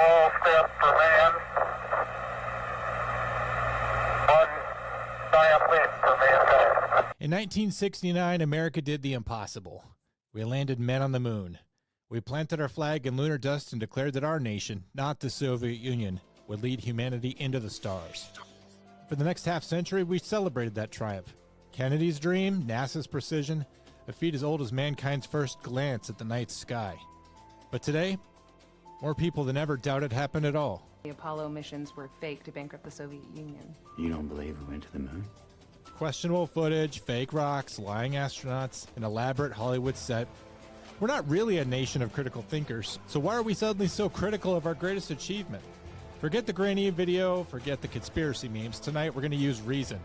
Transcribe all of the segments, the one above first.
small step for man, one giant leap for mankind. In 1969, America did the impossible. We landed men on the moon. We planted our flag in lunar dust and declared that our nation, not the Soviet Union, would lead humanity into the stars. For the next half century, we celebrated that triumph. Kennedy's dream, NASA's precision, a feat as old as mankind's first glance at the night sky. But today, more people than ever doubt it happened at all. The Apollo missions were fake to bankrupt the Soviet Union. You don't believe we went to the moon? Questionable footage, fake rocks, lying astronauts, an elaborate Hollywood set. We're not really a nation of critical thinkers, so why are we suddenly so critical of our greatest achievement? Forget the grainy video, forget the conspiracy memes. Tonight we're going to use reason.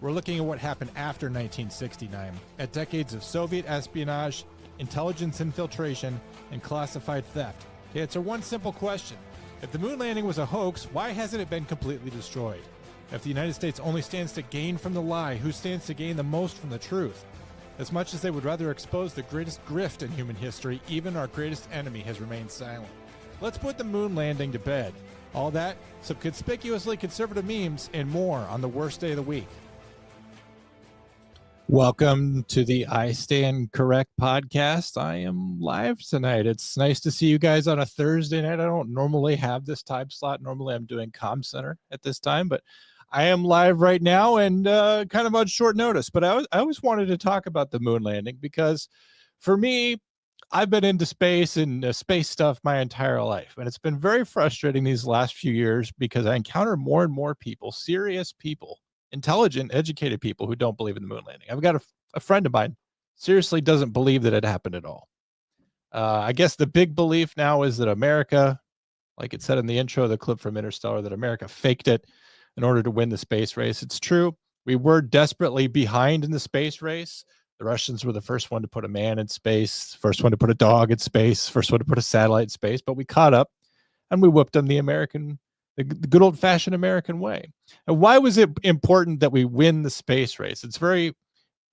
We're looking at what happened after 1969, at decades of Soviet espionage, intelligence infiltration, and classified theft. To answer one simple question: if the moon landing was a hoax, why hasn't it been completely destroyed? If the United States only stands to gain from the lie, who stands to gain the most from the truth? As much as they would rather expose the greatest grift in human history, even our greatest enemy has remained silent. Let's put the moon landing to bed. All that, some conspicuously conservative memes, and more on the worst day of the week. Welcome to the I Stand Correct podcast. I am live tonight. It's nice to see you guys on a Thursday night. I don't normally have this time slot. Normally I'm doing Comm Center at this time, but I am live right now and kind of on short notice. But I always wanted to talk about the moon landing because for me, I've been into space and space stuff my entire life. And it's been very frustrating these last few years because I encounter more and more people, serious people, intelligent, educated people who don't believe in the moon landing. I've got a friend of mine seriously doesn't believe that it happened at all. I guess the big belief now is that America, like it said in the intro of the clip from Interstellar, that America faked it in order to win the space race. It's true. We were desperately behind in the space race. The Russians were the first one to put a man in space, first one to put a dog in space, first one to put a satellite in space, but we caught up and we whooped them the good old-fashioned American way. And why was it important that we win the space race?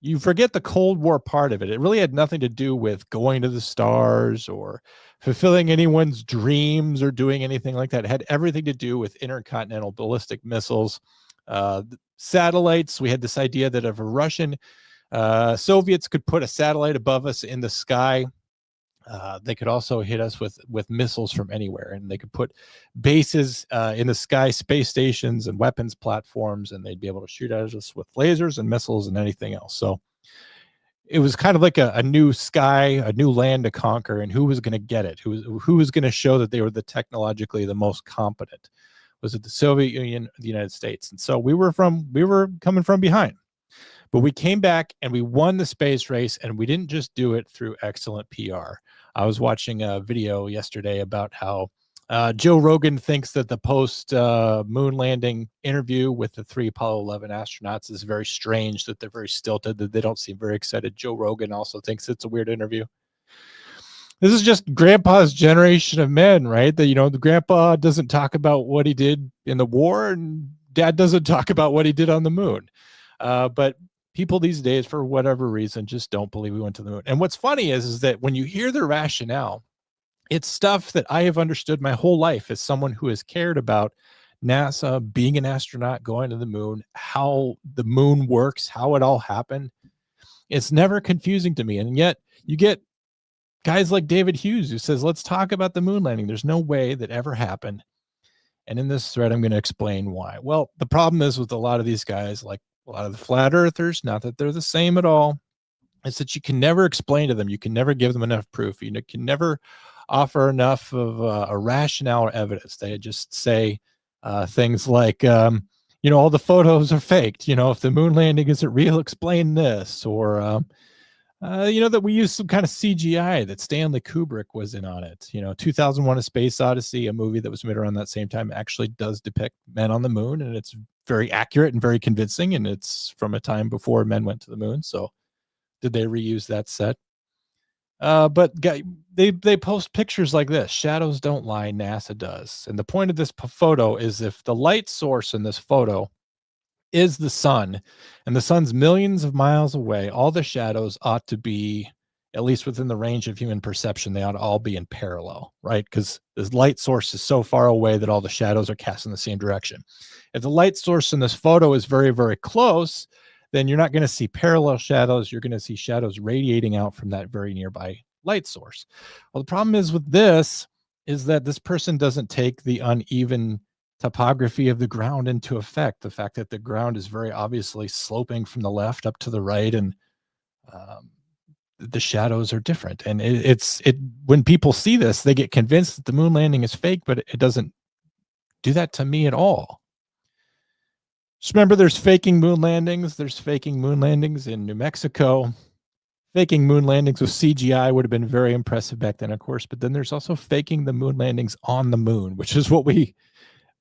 You forget the Cold War part of it. It really had nothing to do with going to the stars or fulfilling anyone's dreams or doing anything like that. It had everything to do with intercontinental ballistic missiles, satellites. We had this idea that if a Russian Soviets could put a satellite above us in the sky, they could also hit us with missiles from anywhere, and they could put bases in the sky, space stations and weapons platforms, and they'd be able to shoot at us with lasers and missiles and anything else. So it was kind of like a new sky, a new land to conquer, and who was going to get it? Who was going to show that they were technologically the most competent? Was it the Soviet Union or the United States? And so we were coming from behind. But we came back and we won the space race, and we didn't just do it through excellent PR. I was watching a video yesterday about how Joe Rogan thinks that the post-moon landing interview with the 3 Apollo 11 astronauts is very strange, that they're very stilted, that they don't seem very excited. Joe Rogan also thinks it's a weird interview. This is just grandpa's generation of men, right? That, the grandpa doesn't talk about what he did in the war, and dad doesn't talk about what he did on the moon. But people these days, for whatever reason, just don't believe we went to the moon. And what's funny is that when you hear the rationale, it's stuff that I have understood my whole life as someone who has cared about NASA, being an astronaut, going to the moon, how the moon works, how it all happened. It's never confusing to me. And yet you get guys like David Hughes who says, let's talk about the moon landing. There's no way that ever happened. And in this thread, I'm going to explain why. Well, the problem is with a lot of these guys, like a lot of the flat earthers, not that they're the same at all, it's that you can never explain to them. You can never give them enough proof. You can never offer enough of a rationale or evidence. They just say things like, all the photos are faked. If the moon landing isn't real, explain this. Or, that we used some kind of CGI, that Stanley Kubrick was in on it. 2001: A Space Odyssey, a movie that was made around that same time, actually does depict men on the moon, and it's very accurate and very convincing, and it's from a time before men went to the moon. So did they reuse that set? But they post pictures like this. Shadows don't lie, NASA does. And the point of this photo is, if the light source in this photo is the sun, and the sun's millions of miles away, all the shadows ought to be at least within the range of human perception, they ought to all be in parallel, right? Because the light source is so far away that all the shadows are cast in the same direction. If the light source in this photo is very, very close, then you're not going to see parallel shadows. You're going to see shadows radiating out from that very nearby light source. Well, the problem is with this is that this person doesn't take the uneven topography of the ground into effect. The fact that the ground is very obviously sloping from the left up to the right, and the shadows are different. And when people see this, they get convinced that the moon landing is fake, but it doesn't do that to me at all. Just remember, there's faking moon landings. There's faking moon landings in New Mexico. Faking moon landings with CGI would have been very impressive back then, of course. But then there's also faking the moon landings on the moon, which is what we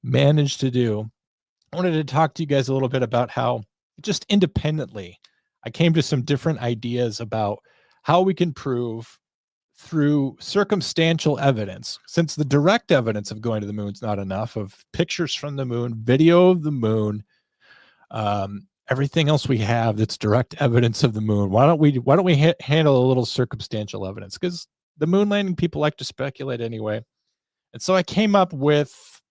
managed to do. I wanted to talk to you guys a little bit about how, just independently, I came to some different ideas about how we can prove through circumstantial evidence, since the direct evidence of going to the moon is not enough, of pictures from the moon, video of the moon, everything else we have that's direct evidence of the moon. Why don't we handle a little circumstantial evidence? Because the moon landing people like to speculate anyway. And so I came up with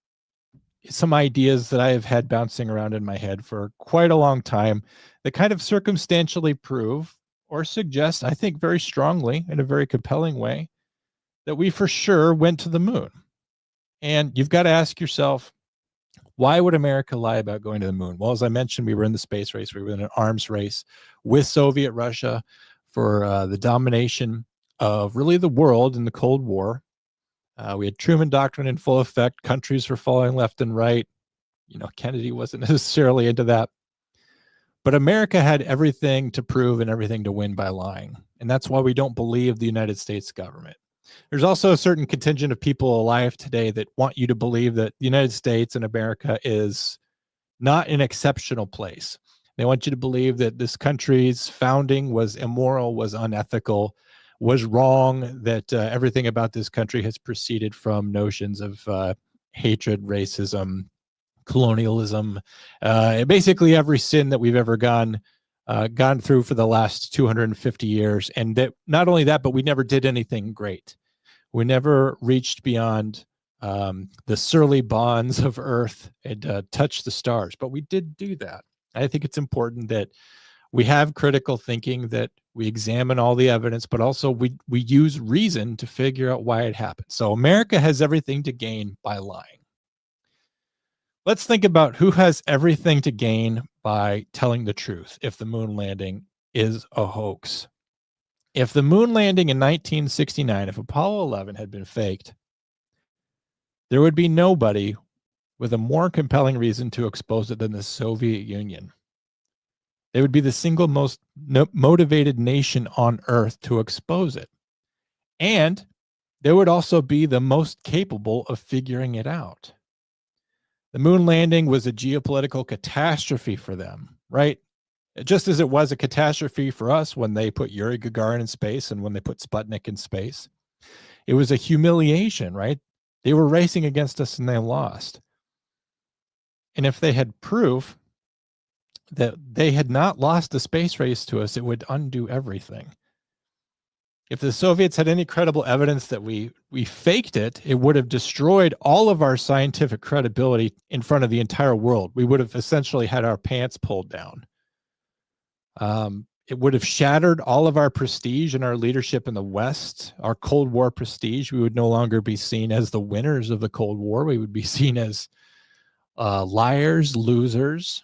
some ideas that I have had bouncing around in my head for quite a long time that kind of circumstantially prove or suggest, I think very strongly in a very compelling way, that we for sure went to the moon. And you've got to ask yourself, why would America lie about going to the moon? Well, as I mentioned, we were in the space race. We were in an arms race with Soviet Russia for the domination of really the world in the Cold War. We had Truman Doctrine in full effect. Countries were falling left and right. Kennedy wasn't necessarily into that. But America had everything to prove and everything to win by lying. And that's why we don't believe the United States government. There's also a certain contingent of people alive today that want you to believe that the United States and America is not an exceptional place. They want you to believe that this country's founding was immoral, was unethical, was wrong, that everything about this country has proceeded from notions of hatred, racism, colonialism, basically every sin that we've ever gone through for the last 250 years. And that not only that, but we never did anything great. We never reached beyond the surly bonds of Earth and touched the stars, but we did do that. I think it's important that we have critical thinking, that we examine all the evidence, but also we use reason to figure out why it happened. So America has everything to gain by lying. Let's think about who has everything to gain by telling the truth if the moon landing is a hoax. If the moon landing in 1969, if Apollo 11 had been faked, there would be nobody with a more compelling reason to expose it than the Soviet Union. They would be the single most motivated nation on Earth to expose it. And they would also be the most capable of figuring it out. The moon landing was a geopolitical catastrophe for them, right? Just as it was a catastrophe for us when they put Yuri Gagarin in space and when they put Sputnik in space. It was a humiliation, right? They were racing against us and they lost. And if they had proof that they had not lost the space race to us, it would undo everything. If the Soviets had any credible evidence that we faked it, it would have destroyed all of our scientific credibility in front of the entire world. We would have essentially had our pants pulled down. It would have shattered all of our prestige and our leadership in the West, our Cold War prestige. We would no longer be seen as the winners of the Cold War. We would be seen as liars, losers,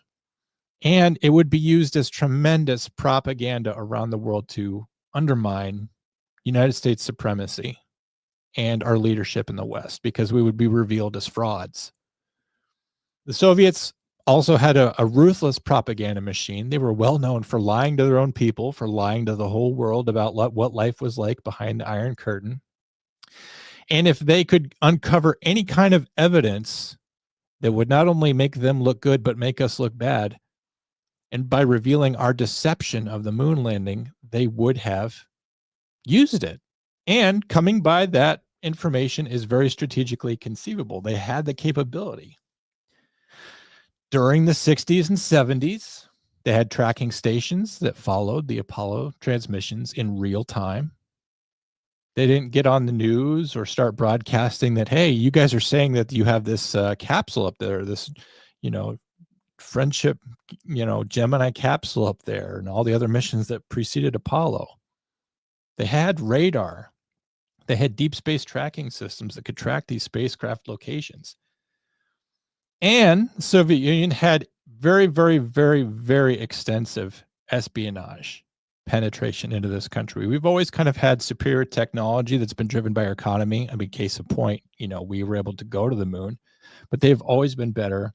and it would be used as tremendous propaganda around the world to undermine United States supremacy and our leadership in the West, because we would be revealed as frauds. The Soviets also had a ruthless propaganda machine. They were well known for lying to their own people, for lying to the whole world about what life was like behind the Iron Curtain. And if they could uncover any kind of evidence that would not only make them look good, but make us look bad, and by revealing our deception of the moon landing, they would have used it. And coming by that information is very strategically conceivable. They had the capability. During the 60s and 70s, they had tracking stations that followed the Apollo transmissions in real time. They didn't get on the news or start broadcasting that, hey, you guys are saying that you have this capsule up there, this, friendship, Gemini capsule up there, and all the other missions that preceded Apollo. They had radar. They had deep space tracking systems that could track these spacecraft locations. And the Soviet Union had very, very, very, very extensive espionage penetration into this country. We've always kind of had superior technology that's been driven by our economy. I mean, case in point, we were able to go to the moon, but they've always been better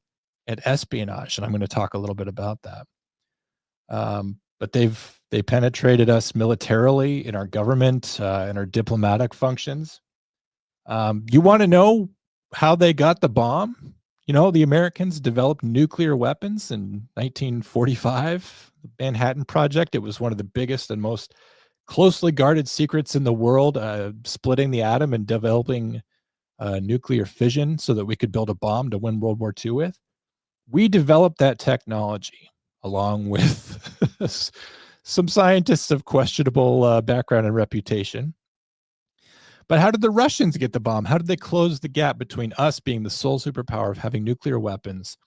at espionage. And I'm going to talk a little bit about that. But they penetrated us militarily, in our government, in our diplomatic functions. You want to know how they got the bomb? The Americans developed nuclear weapons in 1945, the Manhattan Project. It was one of the biggest and most closely guarded secrets in the world, splitting the atom and developing nuclear fission so that we could build a bomb to win World War II with. We developed that technology along with some scientists of questionable background and reputation. But how did the Russians get the bomb? How did they close the gap between us being the sole superpower of having nuclear weapons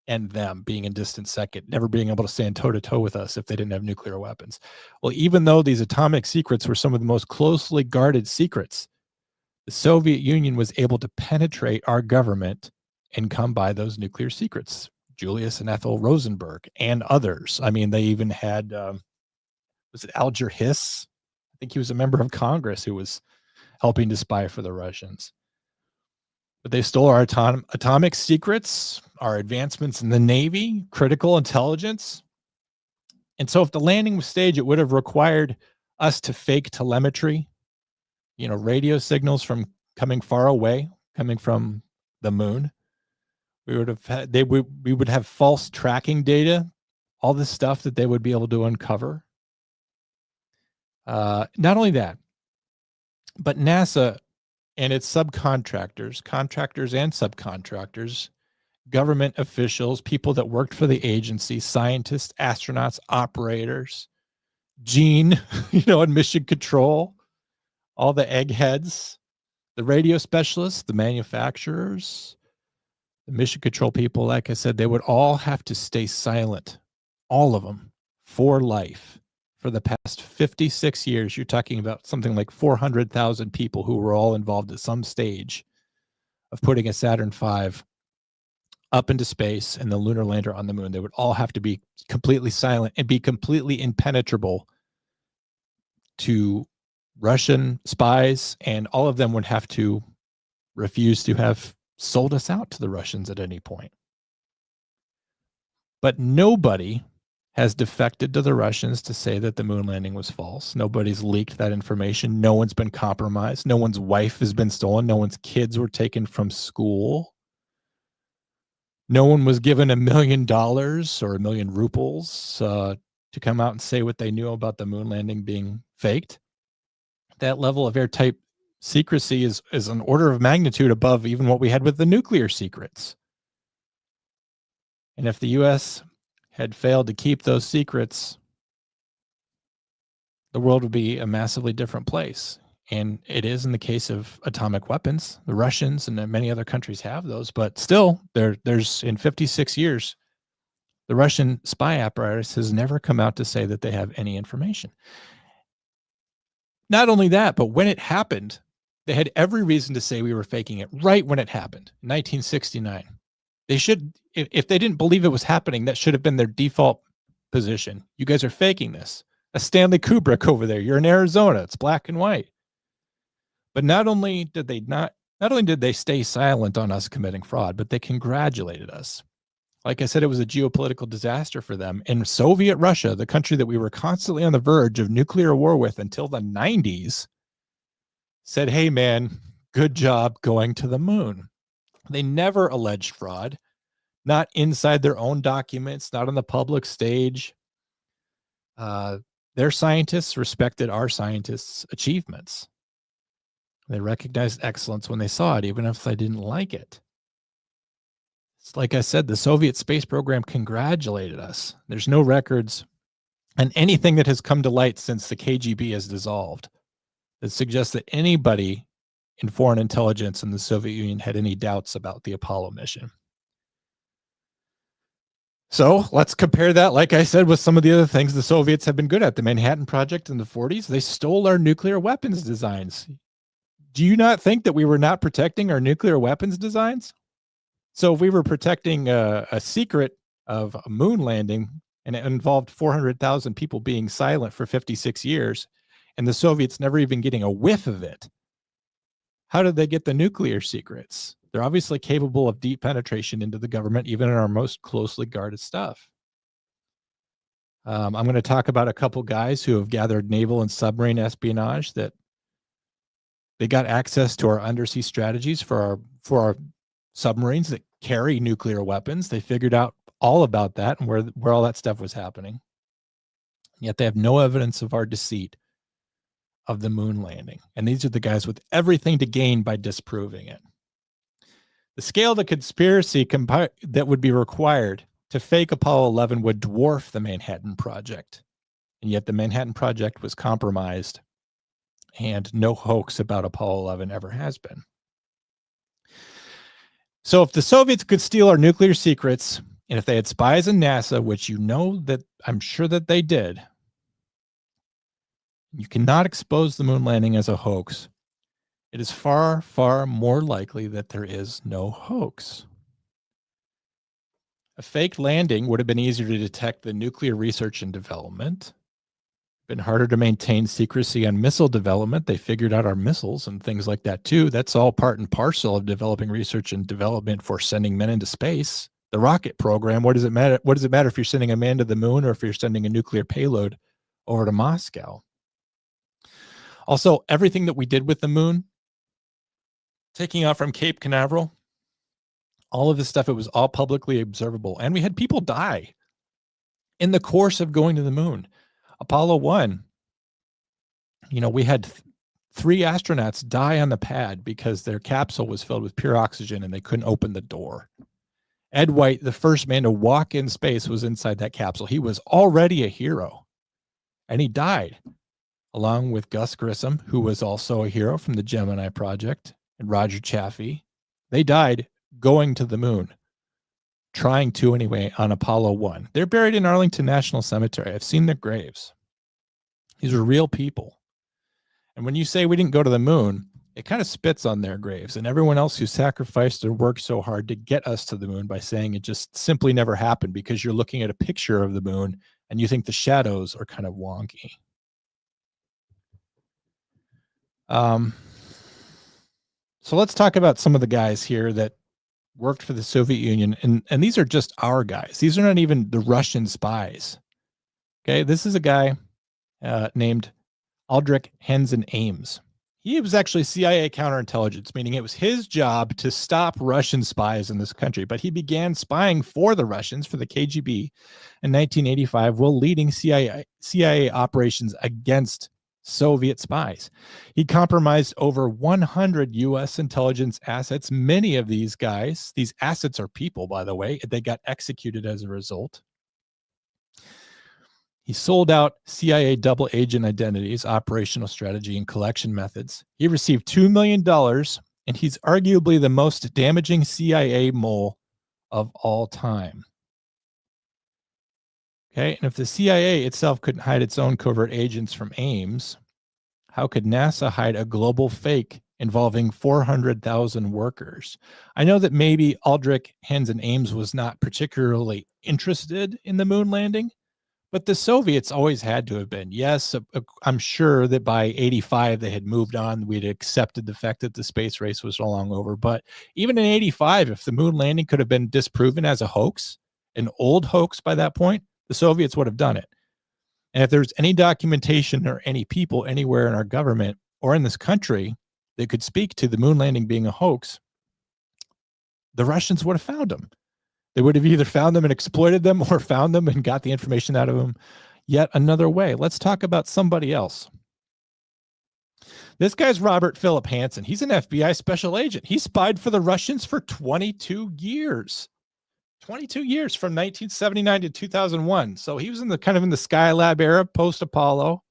and them being in distant second, never being able to stand toe-to-toe with us if they didn't have nuclear weapons? Well, even though these atomic secrets were some of the most closely guarded secrets, the Soviet Union was able to penetrate our government and come by those nuclear secrets. Julius and Ethel Rosenberg and others. I mean, they even had, was it Alger Hiss? I think he was a member of Congress who was helping to spy for the Russians. But they stole our atomic secrets, our advancements in the Navy, critical intelligence. And so if the landing was staged, it would have required us to fake telemetry, radio signals from coming far away, coming from the moon. We would have had, we would have false tracking data, all this stuff that they would be able to uncover. Not only that, but NASA and its subcontractors, contractors and subcontractors, government officials, people that worked for the agency, scientists, astronauts, operators, Gene, and mission control, all the eggheads, the radio specialists, the manufacturers, the mission control people, like I said, they would all have to stay silent, all of them, for life. For the past 56 years, you're talking about something like 400,000 people who were all involved at some stage of putting a Saturn V up into space and the lunar lander on the moon. They would all have to be completely silent and be completely impenetrable to Russian spies, and all of them would have to refuse to have sold us out to the Russians at any point. But nobody has defected to the Russians to say that the moon landing was false. Nobody's leaked that information. No one's been compromised. No one's wife has been stolen. No one's kids were taken from school. No one was given $1 million or 1 million rubles to come out and say what they knew about the moon landing being faked. That level of airtight secrecy is an order of magnitude above even what we had with the nuclear secrets. And if the U.S. had failed to keep those secrets, the world would be a massively different place. And it is in the case of atomic weapons. The Russians and many other countries have those, but still, there's in 56 years, the Russian spy apparatus has never come out to say that they have any information. Not only that, but when it happened, they had every reason to say we were faking it right when it happened, 1969. They should, if they didn't believe it was happening, that should have been their default position. You guys are faking this. A Stanley Kubrick over there. You're in Arizona. It's black and white. But not only did they stay silent on us committing fraud, but they congratulated us. Like I said, it was a geopolitical disaster for them. And Soviet Russia, the country that we were constantly on the verge of nuclear war with until the 90s, said, hey, man, good job going to the moon. They never alleged fraud, not inside their own documents, not on the public stage. Their scientists respected our scientists' achievements. They recognized excellence when they saw it, even if they didn't like it. It's like I said, the Soviet space program congratulated us. There's no records and anything that has come to light since the KGB has dissolved that suggests that anybody in foreign intelligence in the Soviet Union had any doubts about the Apollo mission. So let's compare that, like I said, with some of the other things the Soviets have been good at. The Manhattan Project in the 40s, they stole our nuclear weapons designs. Do you not think that we were not protecting our nuclear weapons designs? So if we were protecting a secret of a moon landing, and it involved 400,000 people being silent for 56 years, and the Soviets never even getting a whiff of it, how did they get the nuclear secrets? They're obviously capable of deep penetration into the government, even in our most closely guarded stuff. I'm going to talk about a couple guys who have gathered naval and submarine espionage, that they got access to our undersea strategies for our submarines that carry nuclear weapons. They figured out all about that and where all that stuff was happening. Yet they have no evidence of our deceit of the moon landing. And these are the guys with everything to gain by disproving it. The scale of the conspiracy that would be required to fake Apollo 11 would dwarf the Manhattan Project. And yet the Manhattan Project was compromised, and no hoax about Apollo 11 ever has been. So if the Soviets could steal our nuclear secrets, and if they had spies in NASA, which you know that I'm sure that they did, you cannot expose the moon landing as a hoax. It is far, far more likely that there is no hoax. A fake landing would have been easier to detect than nuclear research and development. Been harder to maintain secrecy on missile development. They figured out our missiles and things like that too. That's all part and parcel of developing research and development for sending men into space. The rocket program, what does it matter? What does it matter if you're sending a man to the moon or if you're sending a nuclear payload over to Moscow? Also, everything that we did with the moon, taking off from Cape Canaveral, all of this stuff, it was all publicly observable. And we had people die in the course of going to the moon. Apollo 1, we had 3 astronauts die on the pad because their capsule was filled with pure oxygen and they couldn't open the door. Ed White, the first man to walk in space, was inside that capsule. He was already a hero, and he died, along with Gus Grissom, who was also a hero from the Gemini Project, and Roger Chaffee. They died going to the moon, trying to anyway, on Apollo 1. They're buried in Arlington National Cemetery. I've seen their graves. These are real people. And when you say we didn't go to the moon, it kind of spits on their graves and everyone else who sacrificed and worked so hard to get us to the moon by saying it just simply never happened because you're looking at a picture of the moon and you think the shadows are kind of wonky. So let's talk about some of the guys here that worked for the Soviet Union. And these are just our guys. These are not even the Russian spies. Okay, this is a guy named Aldrich Henson Ames. He was actually CIA counterintelligence, meaning it was his job to stop Russian spies in this country. But he began spying for the Russians, for the KGB, in 1985, while leading CIA operations against Soviet spies. He compromised over 100 U.S. intelligence assets. Many of these guys, these assets are people, by the way, they got executed as a result. He sold out CIA double agent identities, operational strategy, and collection methods. He received $2 million, and he's arguably the most damaging CIA mole of all time. Okay, and if the CIA itself couldn't hide its own covert agents from Ames, how could NASA hide a global fake involving 400,000 workers? I know that maybe Aldrich Henson Ames was not particularly interested in the moon landing, but the Soviets always had to have been. Yes, I'm sure that by 85 they had moved on. We'd accepted the fact that the space race was no longer over. But even in 85, if the moon landing could have been disproven as a hoax, an old hoax by that point, the Soviets would have done it. And if there's any documentation or any people anywhere in our government or in this country that could speak to the moon landing being a hoax, the Russians would have found them. They would have either found them and exploited them or found them and got the information out of them yet another way. Let's talk about somebody else. This guy's Robert Philip Hansen. He's an FBI special agent. He spied for the Russians for 22 years. 22 years from 1979 to 2001. So he was in the Skylab era, post-Apollo.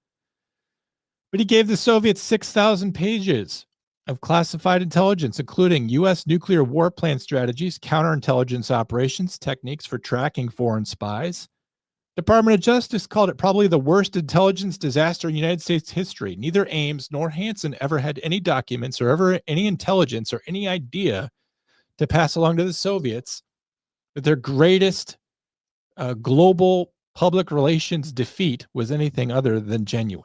But he gave the Soviets 6,000 pages of classified intelligence, including U.S. nuclear war plan strategies, counterintelligence operations, techniques for tracking foreign spies. Department of Justice called it probably the worst intelligence disaster in United States history. Neither Ames nor Hansen ever had any documents or ever any intelligence or any idea to pass along to the Soviets that their greatest global public relations defeat was anything other than genuine.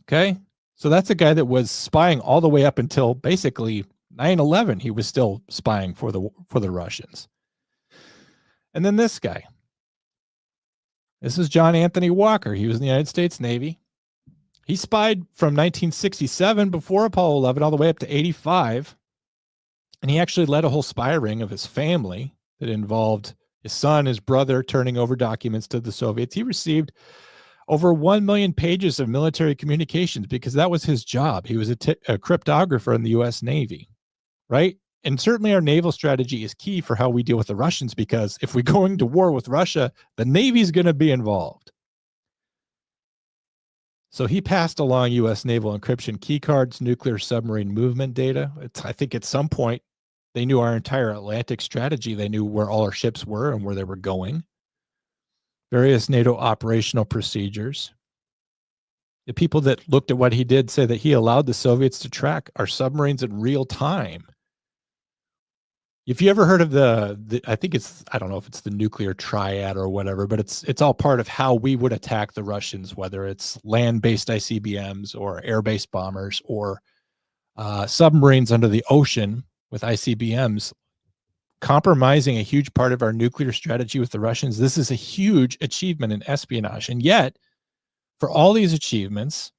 Okay? So that's a guy that was spying all the way up until basically 9/11. He was still spying for the Russians. And then this guy. This is John Anthony Walker. He was in the United States Navy. He spied from 1967 before Apollo 11 all the way up to 85. And he actually led a whole spy ring of his family that involved his son, his brother, turning over documents to the Soviets. He received over 1 million pages of military communications because that was his job. He was a cryptographer in the U.S. Navy, right? And certainly our naval strategy is key for how we deal with the Russians, because if we're going to war with Russia, the Navy is going to be involved. So he passed along U.S. naval encryption keycards, nuclear submarine movement data. I think at some point they knew our entire Atlantic strategy. They knew where all our ships were and where they were going. Various NATO operational procedures. The people that looked at what he did say that he allowed the Soviets to track our submarines in real time. If you ever heard of the I think it's, I don't know if it's the nuclear triad or whatever, but it's all part of how we would attack the Russians, whether it's land-based ICBMs or air-based bombers or submarines under the ocean with ICBMs, compromising a huge part of our nuclear strategy with the Russians. This is a huge achievement in espionage. And yet, for all these achievements,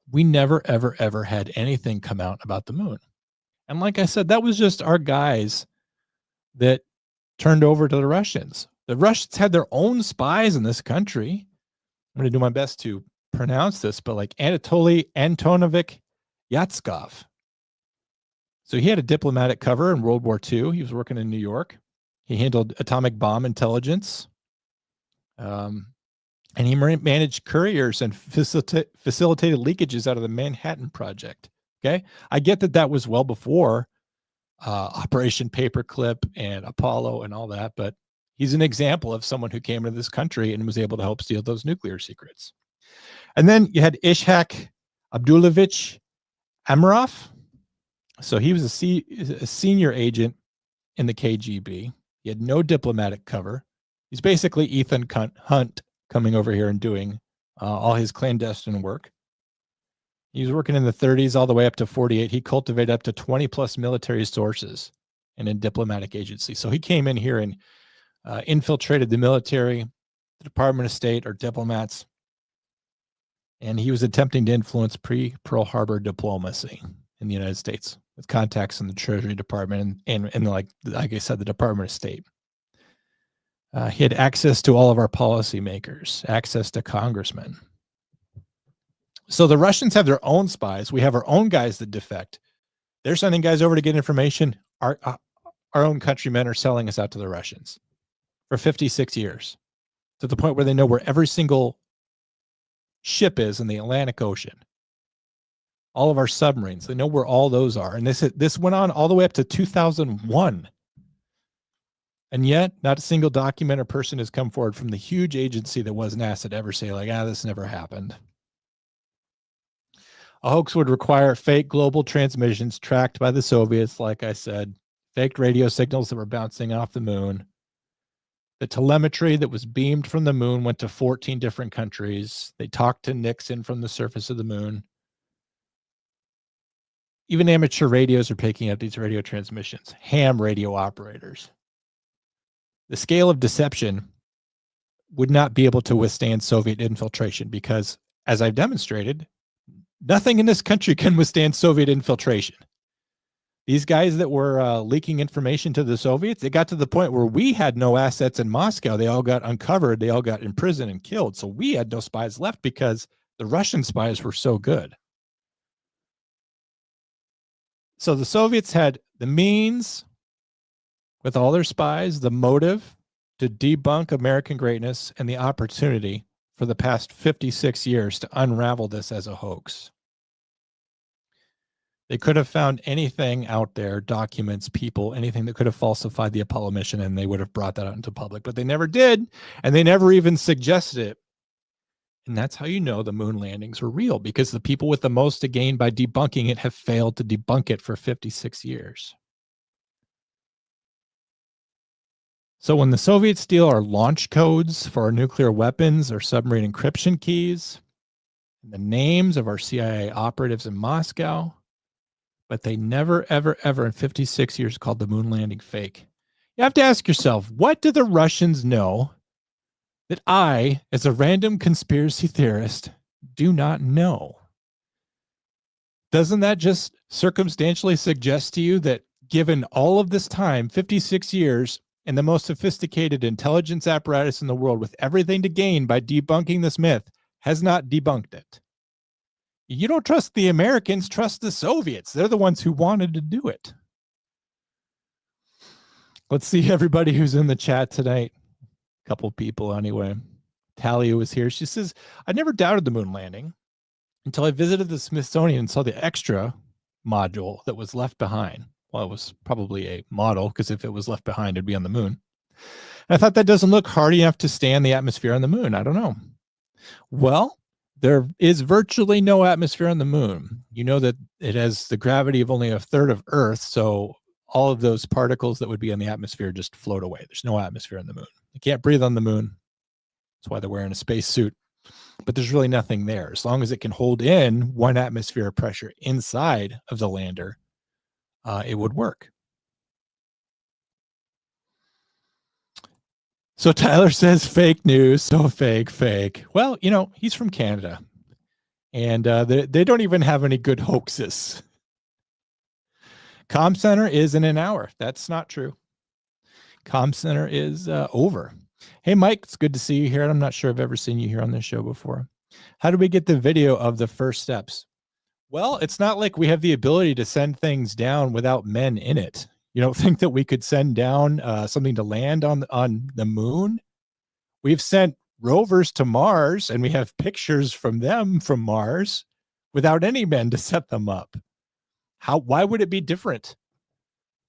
we never, ever, ever had anything come out about the moon. And like I said, that was just our guys that turned over to the Russians. The Russians had their own spies in this country. I'm going to do my best to pronounce this, but like Anatoly Antonovich Yatskov. So he had a diplomatic cover in World War II. He was working in New York. He handled atomic bomb intelligence. And he managed couriers and facilitated leakages out of the Manhattan Project. Okay, I get that that was well before Operation Paperclip and Apollo and all that, but he's an example of someone who came into this country and was able to help steal those nuclear secrets. And then you had Ishak Abdulovich Amirov. So he was a senior agent in the KGB. He had no diplomatic cover. He's basically Ethan Hunt coming over here and doing all his clandestine work. He was working in the 30s all the way up to 48. He cultivated up to 20 plus military sources and in diplomatic agencies. So he came in here and infiltrated the military, the Department of State, or diplomats. And he was attempting to influence pre-Pearl Harbor diplomacy in the United States with contacts in the Treasury Department and like I said, the Department of State. He had access to all of our policymakers, access to congressmen. So the Russians have their own spies. We have our own guys that defect. They're sending guys over to get information. Our own countrymen are selling us out to the Russians for 56 years, to the point where they know where every single ship is in the Atlantic Ocean. All of our submarines, they know where all those are. And this went on all the way up to 2001. And yet, not a single document or person has come forward from the huge agency that was NASA to ever say, like, this never happened. A hoax would require fake global transmissions tracked by the Soviets, like I said, faked radio signals that were bouncing off the moon. The telemetry that was beamed from the moon went to 14 different countries. They talked to Nixon from the surface of the moon. Even amateur radios are picking up these radio transmissions, ham radio operators. The scale of deception would not be able to withstand Soviet infiltration because, as I've demonstrated, nothing in this country can withstand Soviet infiltration. These guys that were leaking information to the Soviets, it got to the point where we had no assets in Moscow. They all got uncovered. They all got imprisoned and killed. So we had no spies left because the Russian spies were so good. So the Soviets had the means, with all their spies, the motive to debunk American greatness, and the opportunity for the past 56 years to unravel this as a hoax. They could have found anything out there, documents, people, anything that could have falsified the Apollo mission, and they would have brought that out into public. But they never did, and they never even suggested it. And that's how you know the moon landings were real, because the people with the most to gain by debunking it have failed to debunk it for 56 years. So when the Soviets steal our launch codes for our nuclear weapons or submarine encryption keys, the names of our CIA operatives in Moscow, but they never, ever, ever in 56 years called the moon landing fake. You have to ask yourself, what do the Russians know that I, as a random conspiracy theorist, do not know? Doesn't that just circumstantially suggest to you that given all of this time, 56 years, and the most sophisticated intelligence apparatus in the world with everything to gain by debunking this myth has not debunked it? You don't trust the Americans, trust the Soviets. They're the ones who wanted to do it. Let's see everybody who's in the chat tonight. A couple people anyway. Talia was here. She says, I never doubted the moon landing until I visited the Smithsonian and saw the extra module that was left behind. Well, it was probably a model, because if it was left behind, it'd be on the moon. And I thought that doesn't look hard enough to stay in the atmosphere on the moon. I don't know. Well, there is virtually no atmosphere on the moon. You know that it has the gravity of only a third of Earth, so all of those particles that would be in the atmosphere just float away. There's no atmosphere on the moon. You can't breathe on the moon. That's why they're wearing a space suit. But there's really nothing there. As long as it can hold in 1 atmosphere of pressure inside of the lander, it would work. So Tyler says fake news, so fake. Well, you know, he's from Canada, and they don't even have any good hoaxes. Comm Center is in an hour. That's not true. Comm Center is over. Hey, Mike, it's good to see you here. I'm not sure I've ever seen you here on this show before. How do we get the video of the first steps? Well, it's not like we have the ability to send things down without men in it. You don't think that we could send down something to land on the moon? We've sent rovers to Mars, and we have pictures from them from Mars without any men to set them up. Why would it be different?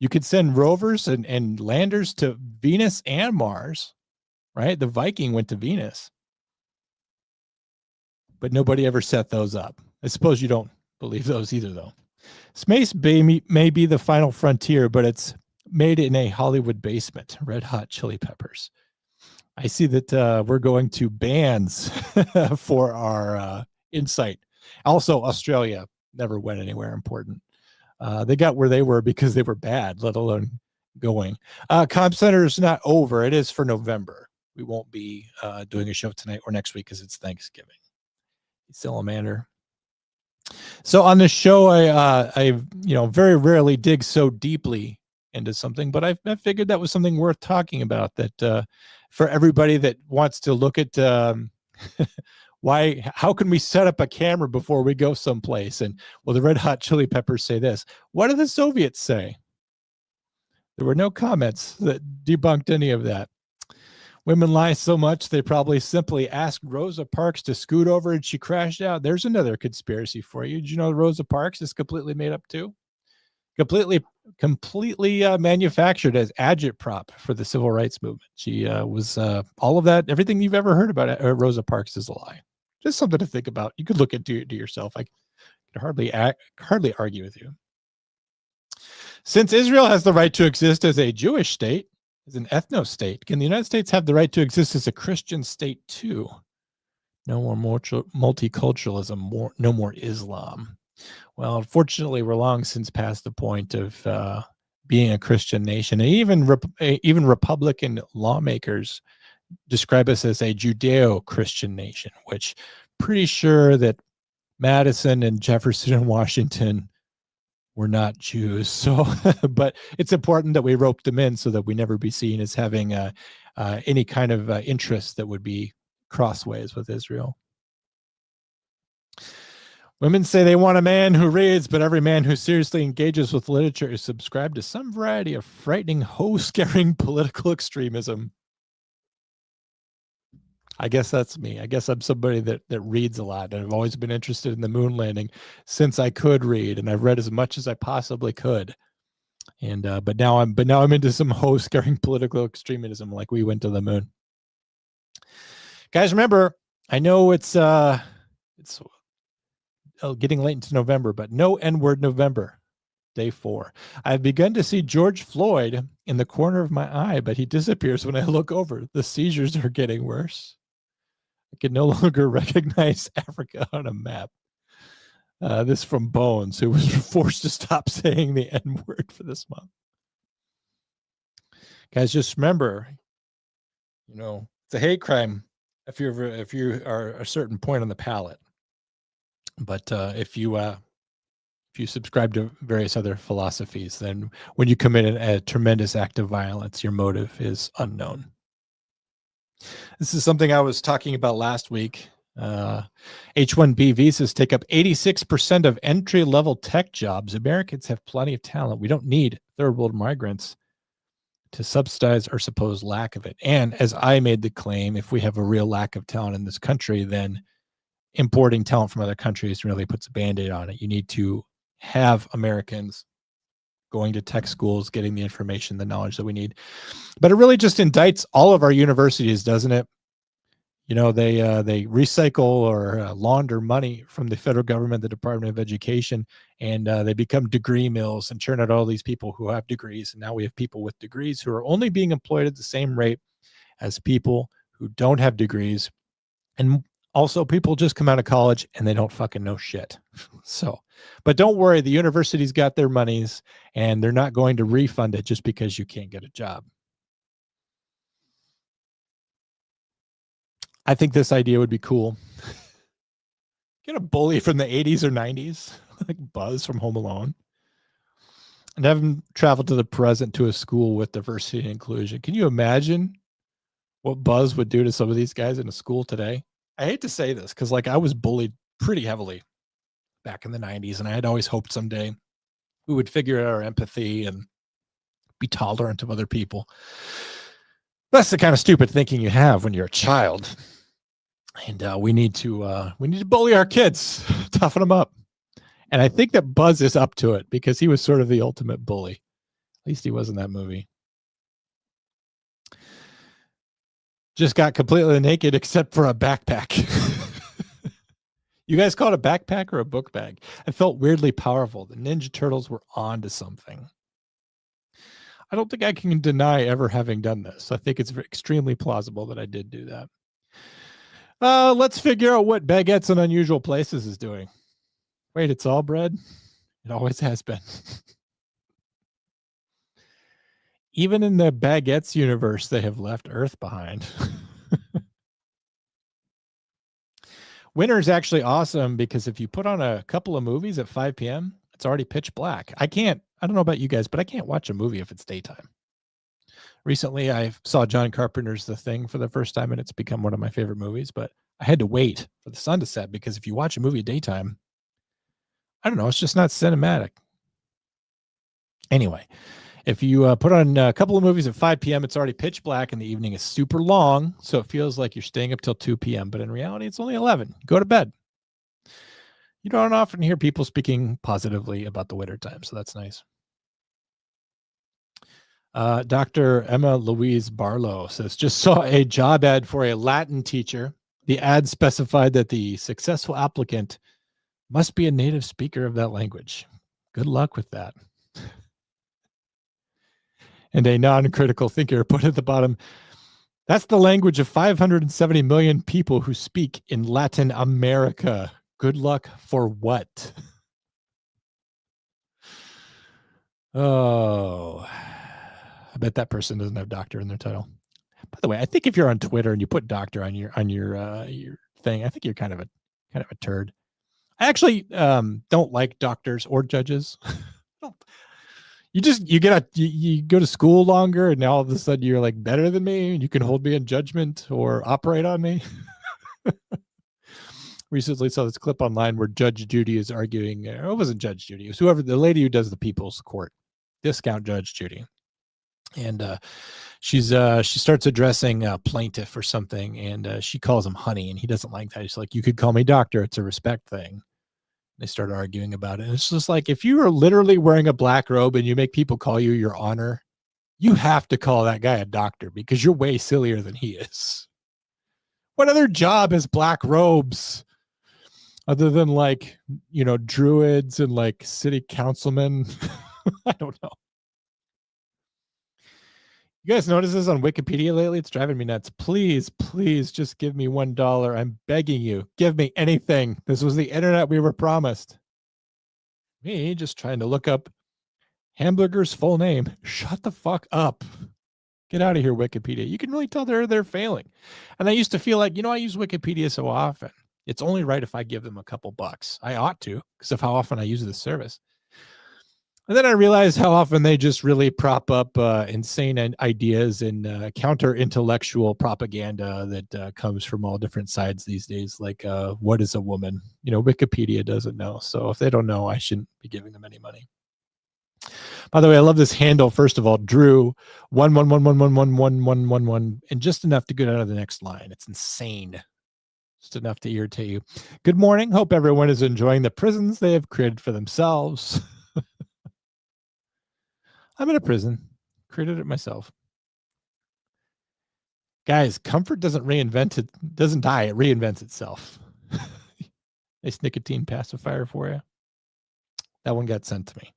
You could send rovers and landers to Venus and Mars, right? The Viking went to Venus, but nobody ever set those up. I suppose you don't believe those either, though. Space may be the final frontier, but it's made in a Hollywood basement. Red Hot Chili Peppers. I see that we're going to bands for our insight. Also, Australia never went anywhere important. They got where they were because they were bad, let alone going. Comm Center is not over. It is for November. We won't be doing a show tonight or next week because it's Thanksgiving. Salamander. So on this show, I very rarely dig so deeply into something, but I figured that was something worth talking about. That for everybody that wants to look at how can we set up a camera before we go someplace? And well, the Red Hot Chili Peppers say this. What do the Soviets say? There were no comments that debunked any of that. Women lie so much, they probably simply asked Rosa Parks to scoot over and she crashed out. There's another conspiracy for you. Did you know Rosa Parks is completely made up too? Completely manufactured as agitprop for the civil rights movement. She was all of that. Everything you've ever heard about Rosa Parks is a lie. Just something to think about. You could look into to yourself. I can hardly argue with you. Since Israel has the right to exist as a Jewish state, as an ethno-state, can the United States have the right to exist as a Christian state too? No more multiculturalism, no more Islam. Well, unfortunately, we're long since past the point of being a Christian nation. And even Republican lawmakers describe us as a Judeo-Christian nation, which pretty sure that Madison and Jefferson and Washington were not Jews. So, but it's important that we rope them in so that we never be seen as having any kind of interest that would be crossways with Israel. Women say they want a man who reads, but every man who seriously engages with literature is subscribed to some variety of frightening, hoe-scaring political extremism. I guess that's me. I guess I'm somebody that reads a lot, and I've always been interested in the moon landing since I could read, and I've read as much as I possibly could. And but now I'm into some ho-scaring political extremism, like we went to the moon. Guys, remember, I know it's getting late into November, but no N-word November, day 4. I've begun to see George Floyd in the corner of my eye, but he disappears when I look over. The seizures are getting worse. I can no longer recognize Africa on a map. This from Bones, who was forced to stop saying the N-word for this month. Guys, just remember, it's a hate crime if you are a certain point on the palate. But if you subscribe to various other philosophies, then when you commit a tremendous act of violence, your motive is unknown. This is something I was talking about last week. H-1B visas take up 86% of entry-level tech jobs. Americans have plenty of talent. We don't need third world migrants to subsidize our supposed lack of it. And as I made the claim, if we have a real lack of talent in this country, then importing talent from other countries really puts a Band-Aid on it. You need to have Americans going to tech schools, getting the information, the knowledge that we need. But it really just indicts all of our universities, doesn't it? They recycle or launder money from the federal government, the Department of Education, and they become degree mills and churn out all these people who have degrees. And now we have people with degrees who are only being employed at the same rate as people who don't have degrees. And also people just come out of college and they don't fucking know shit. So, but don't worry, the university's got their monies and they're not going to refund it just because you can't get a job. I think this idea would be cool. Get a bully from the 80s or 90s, like Buzz from Home Alone, and have him travel to the present to a school with diversity and inclusion. Can you imagine what Buzz would do to some of these guys in a school today? I hate to say this because I was bullied pretty heavily back in the 90s, and I had always hoped someday we would figure out our empathy and be tolerant of other people. That's the kind of stupid thinking you have when you're a child. And we need to bully our kids, toughen them up. And I think that Buzz is up to it because he was sort of the ultimate bully. At least he was in that movie. Just got completely naked except for a backpack. You guys call it a backpack or a book bag? I felt weirdly powerful. The Ninja Turtles were on to something. I don't think I can deny ever having done this. I think it's extremely plausible that I did do that. Let's figure out what Baguettes in Unusual Places is doing. Wait, it's all bread? It always has been. Even in the Baguettes universe, they have left Earth behind. Winter is actually awesome because if you put on a couple of movies at 5 p.m., it's already pitch black. I don't know about you guys, but I can't watch a movie if it's daytime. Recently, I saw John Carpenter's The Thing for the first time, and it's become one of my favorite movies, but I had to wait for the sun to set because if you watch a movie at daytime, I don't know, it's just not cinematic. Anyway, if you put on a couple of movies at 5 p.m., it's already pitch black and the evening is super long, so it feels like you're staying up till 2 p.m., but in reality, it's only 11. Go to bed. You don't often hear people speaking positively about the winter time, so that's nice. Dr. Emma Louise Barlow says, just saw a job ad for a Latin teacher. The ad specified that the successful applicant must be a native speaker of that language. Good luck with that. And a non-critical thinker put at the bottom, that's the language of 570 million people who speak in Latin America. Good luck for what? Oh, I bet that person doesn't have doctor in their title. By the way, I think if you're on Twitter and you put doctor on your thing, I think you're kind of a turd. I actually don't like doctors or judges. You go to school longer and now all of a sudden you're like better than me and you can hold me in judgment or operate on me. Recently saw this clip online where Judge Judy is arguing, it wasn't Judge Judy, it was the lady who does the People's Court, discount Judge Judy. And she starts addressing a plaintiff or something, and she calls him honey, and he doesn't like that. He's like, you could call me doctor. It's a respect thing. They start arguing about it. And it's just like, if you are literally wearing a black robe and you make people call you your honor, you have to call that guy a doctor because you're way sillier than he is. What other job has black robes other than like, druids and like city councilmen? I don't know. You guys notice this on Wikipedia lately? It's driving me nuts. Please, please just give me $1. I'm begging you. Give me anything. This was the internet we were promised. Me just trying to look up Hamburger's full name. Shut the fuck up. Get out of here, Wikipedia. You can really tell they're failing. And I used to feel like, I use Wikipedia so often. It's only right if I give them a couple bucks. I ought to, because of how often I use this service. And then I realized how often they just really prop up insane ideas and counter-intellectual propaganda that comes from all different sides these days. Like, what is a woman? Wikipedia doesn't know. So if they don't know, I shouldn't be giving them any money. By the way, I love this handle. First of all, Drew 111111111, and just enough to get out of the next line. It's insane. Just enough to irritate you. Good morning. Hope everyone is enjoying the prisons they have created for themselves. I'm in a prison. Created it myself. Guys, comfort doesn't die. It reinvents itself. Nice nicotine pacifier for you. That one got sent to me.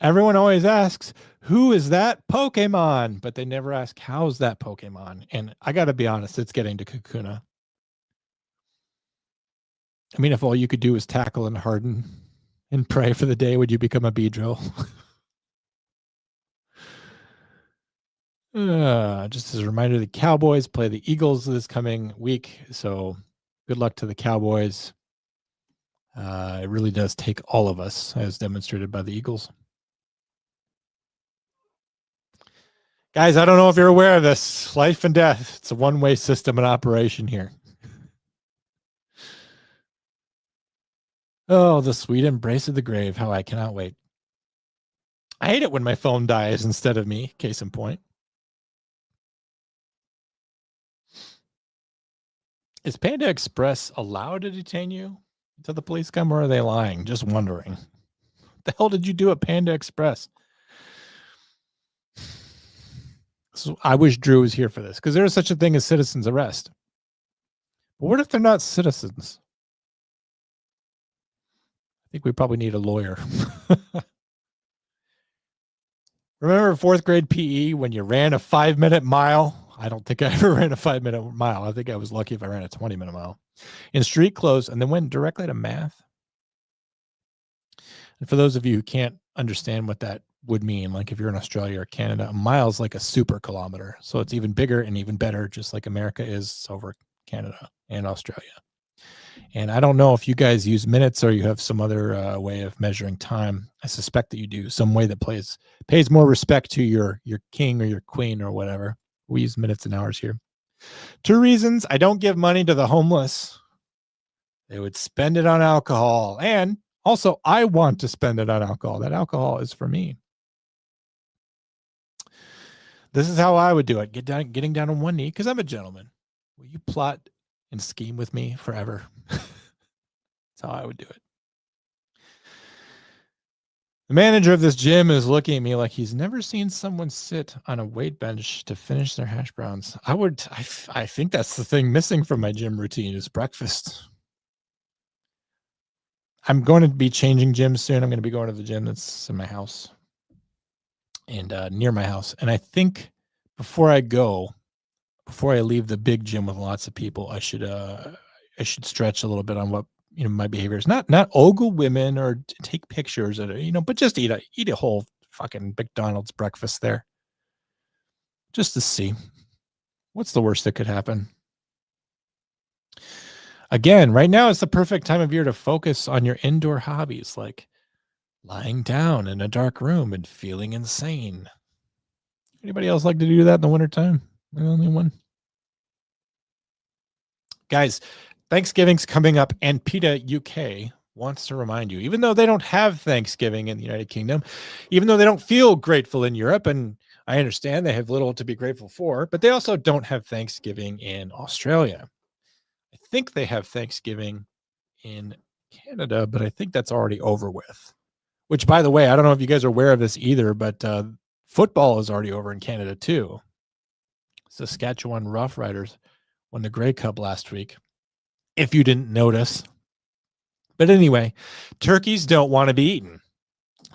Everyone always asks, who is that Pokemon? But they never ask, how's that Pokemon? And I got to be honest, it's getting to Kakuna. I mean, if all you could do is tackle and harden and pray for the day, would you become a Beedrill? Just as a reminder, the Cowboys play the Eagles this coming week. So good luck to the Cowboys. It really does take all of us, as demonstrated by the Eagles. Guys, I don't know if you're aware of this. Life and death. It's a one-way system in operation here. Oh, the sweet embrace of the grave. How I cannot wait. I hate it when my phone dies instead of me. Case in point. Is Panda Express allowed to detain you until the police come, or are they lying? Just wondering. What the hell did you do at Panda Express? So I wish Drew was here for this, because there is such a thing as citizen's arrest. But what if they're not citizens? I think we probably need a lawyer. Remember 4th grade PE when you ran a 5-minute mile? I don't think I ever ran a 5-minute mile. I think I was lucky if I ran a 20-minute mile in street clothes and then went directly to math. And for those of you who can't understand what that would mean, like if you're in Australia or Canada, a mile is like a super kilometer. So it's even bigger and even better, just like America is over Canada and Australia. And I don't know if you guys use minutes or you have some other way of measuring time. I suspect that you do, some way that pays more respect to your king or your queen or whatever. We use minutes and hours here. 2 reasons. I don't give money to the homeless. They would spend it on alcohol. And also, I want to spend it on alcohol. That alcohol is for me. This is how I would do it. Getting down on one knee, because I'm a gentleman. Will you plot and scheme with me forever? That's how I would do it. The manager of this gym is looking at me like he's never seen someone sit on a weight bench to finish their hash browns. I think that's the thing missing from my gym routine is breakfast. I'm going to be changing gyms soon. I'm going to be going to the gym that's in my house and near my house. And I think before I leave the big gym with lots of people, I should stretch a little bit on what my behavior is. Not ogle women or take pictures of but just eat a whole fucking McDonald's breakfast there, just to see what's the worst that could happen. Again, right now is the perfect time of year to focus on your indoor hobbies, like lying down in a dark room and feeling insane. Anybody else like to do that in the wintertime? I'm the only one. Guys, Thanksgiving's coming up, and PETA UK, wants to remind you, even though they don't have Thanksgiving in the United Kingdom, even though they don't feel grateful in Europe, and I understand they have little to be grateful for, but they also don't have Thanksgiving in Australia. I think they have Thanksgiving in Canada, but I think that's already over with. Which, by the way, I don't know if you guys are aware of this either, but football is already over in Canada too. Saskatchewan Roughriders won the Grey Cup last week, if you didn't notice. But anyway, turkeys don't want to be eaten.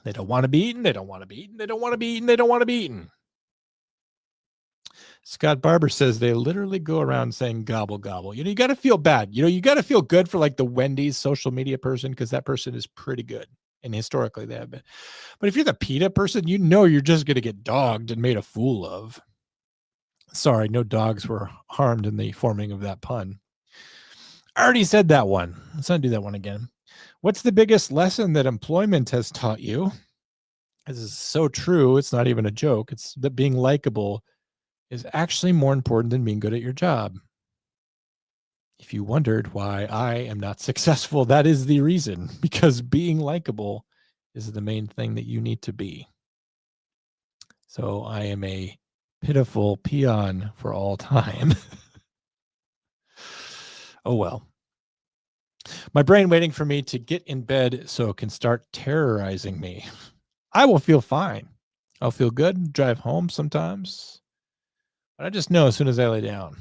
They don't want to be eaten. They don't want to be eaten. They don't want to be eaten. They don't want to be eaten. Scott Barber says they literally go around saying gobble, gobble. You got to feel bad. You got to feel good for like the Wendy's social media person, because that person is pretty good. And historically they have been. But if you're the PETA person, you're just going to get dogged and made a fool of. Sorry, no dogs were harmed in the forming of that pun. I already said that one. Let's not do that one again. What's the biggest lesson that employment has taught you? This is so true. It's not even a joke. It's that being likable is actually more important than being good at your job. If you wondered why I am not successful, that is the reason, because being likable is the main thing that you need to be. So I am a pitiful peon for all time. Oh, well. My brain waiting for me to get in bed so it can start terrorizing me. I will feel fine. I'll feel good, drive home sometimes. But I just know as soon as I lay down,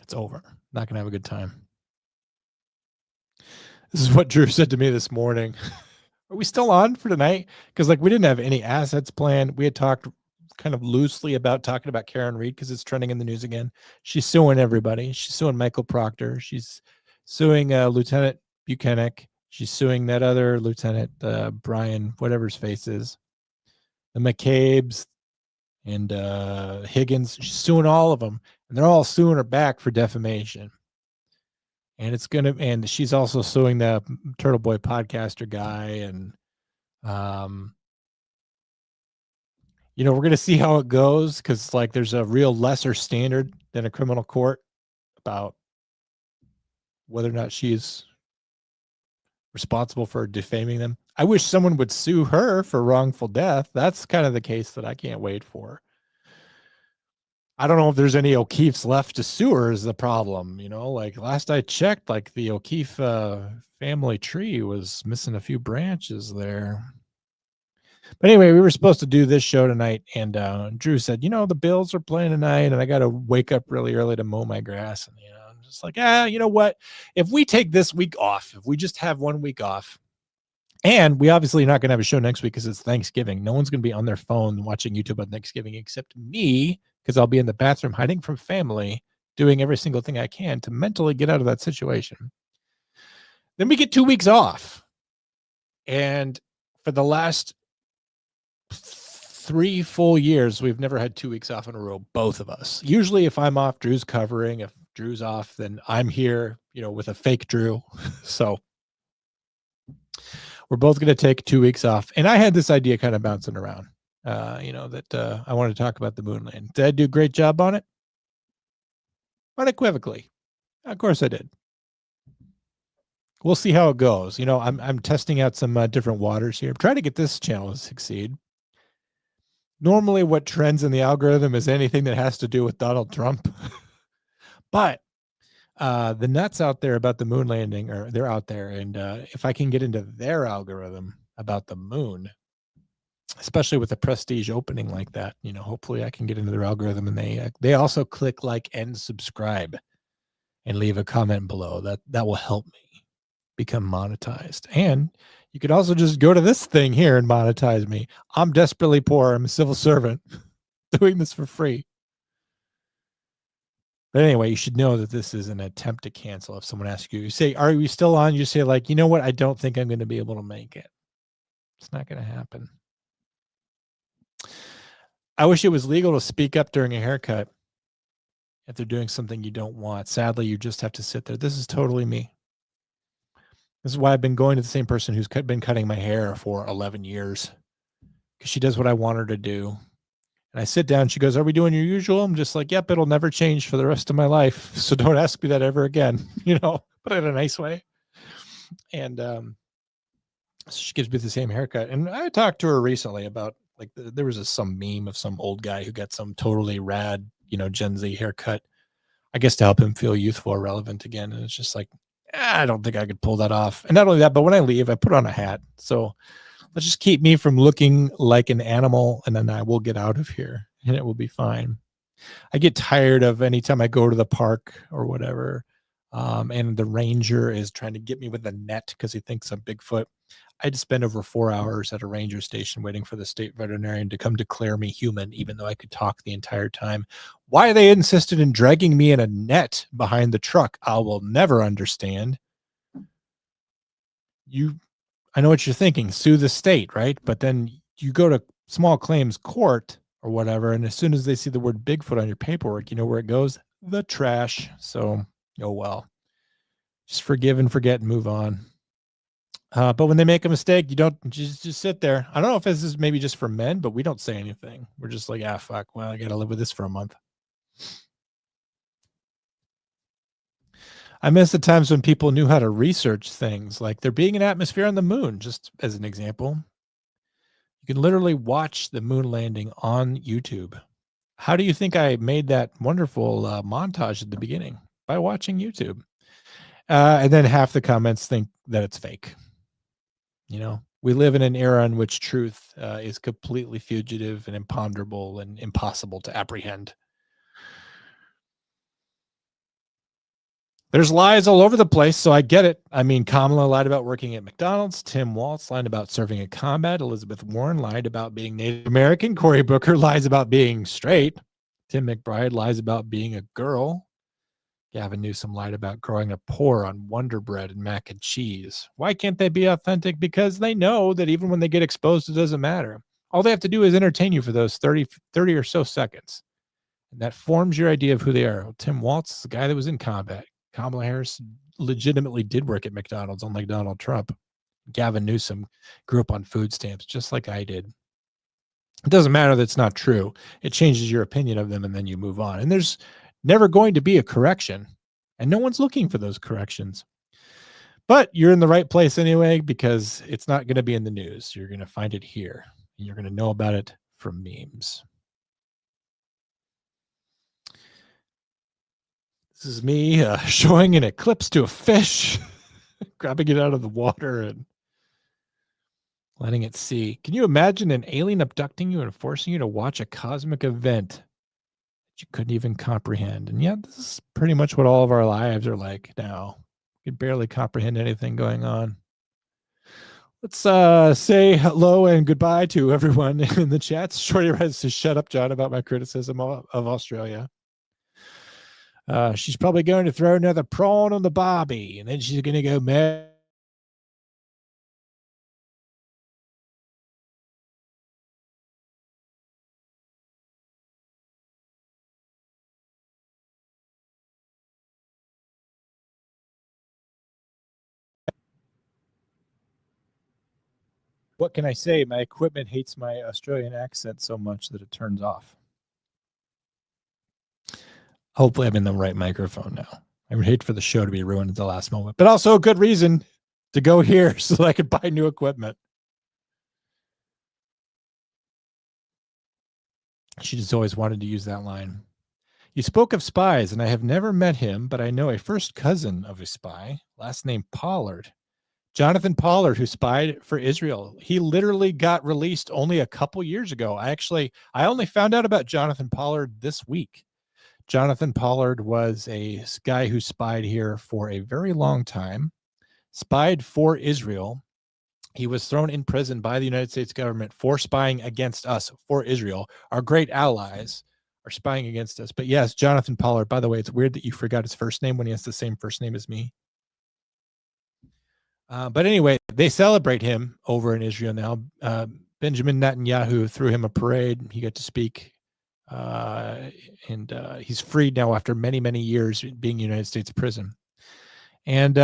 it's over. Not going to have a good time. This is what Drew said to me this morning. Are we still on for tonight? Because we didn't have any assets planned. We had talked kind of loosely about talking about Karen Reed because it's trending in the news again. She's suing everybody. She's suing Michael Proctor. She's suing Lieutenant Buchanan. She's suing that other Lieutenant Brian, whatever his face is. The McCabe's and Higgins. She's suing all of them. And they're all suing her back for defamation. And she's also suing the Turtle Boy podcaster guy. And, we're going to see how it goes, because there's a real lesser standard than a criminal court about whether or not she's responsible for defaming them. I wish someone would sue her for wrongful death. That's kind of the case that I can't wait for. I don't know if there's any O'Keefe's left to sue her is the problem. Last I checked, the O'Keefe family tree was missing a few branches there. But anyway, we were supposed to do this show tonight, and Drew said, the Bills are playing tonight, and I got to wake up really early to mow my grass. And, I'm just you know what? If we take this week off, if we just have 1 week off, and we obviously are not going to have a show next week because it's Thanksgiving. No one's going to be on their phone watching YouTube on Thanksgiving except me, because I'll be in the bathroom hiding from family, doing every single thing I can to mentally get out of that situation. Then we get 2 weeks off. And for the last 3 full years, we've never had 2 weeks off in a row, both of us. Usually if I'm off, Drew's covering. If Drew's off, then I'm here, with a fake Drew. So we're both going to take 2 weeks off. And I had this idea kind of bouncing around, that I wanted to talk about the moon landing. Did I do a great job on it? Unequivocally. Of course I did. We'll see how it goes. I'm testing out some different waters here. I'm trying to get this channel to succeed. Normally what trends in the algorithm is anything that has to do with Donald Trump. But the nuts out there about the moon landing, they're out there. And if I can get into their algorithm about the moon, especially with a prestige opening like that, hopefully I can get into their algorithm, and they also click like and subscribe and leave a comment below. That will help me become monetized. And you could also just go to this thing here and monetize me. I'm desperately poor. I'm a civil servant doing this for free. But anyway, you should know that this is an attempt to cancel. If someone asks you say, are we still on? You say what? I don't think I'm going to be able to make it. It's not going to happen. I wish it was legal to speak up during a haircut if they're doing something you don't want. Sadly, you just have to sit there. This is totally me. This is why I've been going to the same person who's been cutting my hair for 11 years, because she does what I want her to do. And I sit down, she goes, are we doing your usual? I'm just yep, it'll never change for the rest of my life. So don't ask me that ever again, but in a nice way. And so she gives me the same haircut. And I talked to her recently about like there was some meme of some old guy who got some totally rad, Gen Z haircut, I guess to help him feel youthful or relevant again. And it's just like, I don't think I could pull that off. And not only that, but when I leave, I put on a hat. So let's just keep me from looking like an animal, and then I will get out of here and it will be fine. I get tired of anytime I go to the park or whatever, and the ranger is trying to get me with a net because he thinks I'm Bigfoot. I had to spend over 4 hours at a ranger station waiting for the state veterinarian to come declare me human, even though I could talk the entire time. Why they insisted in dragging me in a net behind the truck, I will never understand. I know what you're thinking, sue the state, right? But then you go to small claims court or whatever, and as soon as they see the word Bigfoot on your paperwork, you know where it goes? The trash. So, oh well. Just forgive and forget and move on. But when they make a mistake, you don't just sit there. I don't know if this is maybe just for men, but we don't say anything. We're just like, fuck. Well, I got to live with this for a month. I miss the times when people knew how to research things, like there being an atmosphere on the moon, just as an example. You can literally watch the moon landing on YouTube. How do you think I made that wonderful montage at the beginning? By watching YouTube. And then half the comments think that it's fake. We live in an era in which truth is completely fugitive and imponderable and impossible to apprehend. There's lies all over the place, so I get it. I mean, Kamala lied about working at McDonald's. Tim Walz lied about serving in combat. Elizabeth Warren lied about being Native American. Cory Booker lies about being straight. Tim McBride lies about being a girl. Gavin Newsom lied about growing up poor on Wonder Bread and mac and cheese. Why can't they be authentic? Because they know that even when they get exposed, it doesn't matter. All they have to do is entertain you for those 30 or so seconds. And that forms your idea of who they are. Tim Walz is the guy that was in combat. Kamala Harris legitimately did work at McDonald's, unlike Donald Trump. Gavin Newsom grew up on food stamps, just like I did. It doesn't matter that it's not true. It changes your opinion of them, and then you move on. And there's never going to be a correction, and no one's looking for those corrections. But you're in the right place anyway, because it's not going to be in the news. You're going to find it here, and you're going to know about it from memes. This is me showing an eclipse to a fish, grabbing it out of the water and letting it see. Can you imagine an alien abducting you and forcing you to watch a cosmic event that you couldn't even comprehend? And yet, this is pretty much what all of our lives are like now. You can barely comprehend anything going on. Let's say hello and goodbye to everyone in the chats. Shorty writes to shut up, John, about my criticism of Australia. She's probably going to throw another prawn on the barbie, and then she's going to go mad. What can I say? My equipment hates my Australian accent so much that it turns off. Hopefully I'm in the right microphone now. I would hate for the show to be ruined at the last moment, but also a good reason to go here so that I could buy new equipment. She just always wanted to use that line. You spoke of spies, and I have never met him, but I know a first cousin of a spy, last name Pollard. Jonathan Pollard, who spied for Israel. He literally got released only a couple years ago. I only found out about Jonathan Pollard this week. Jonathan Pollard was a guy who spied here for a very long time, spied for Israel. He was thrown in prison by the United States government for spying against us, for Israel. Our great allies are spying against us. But yes, Jonathan Pollard, by the way, it's weird that you forgot his first name when he has the same first name as me. But anyway, they celebrate him over in Israel now. Benjamin Netanyahu threw him a parade. He got to speak. And he's freed now after many, many years being in United States prison. And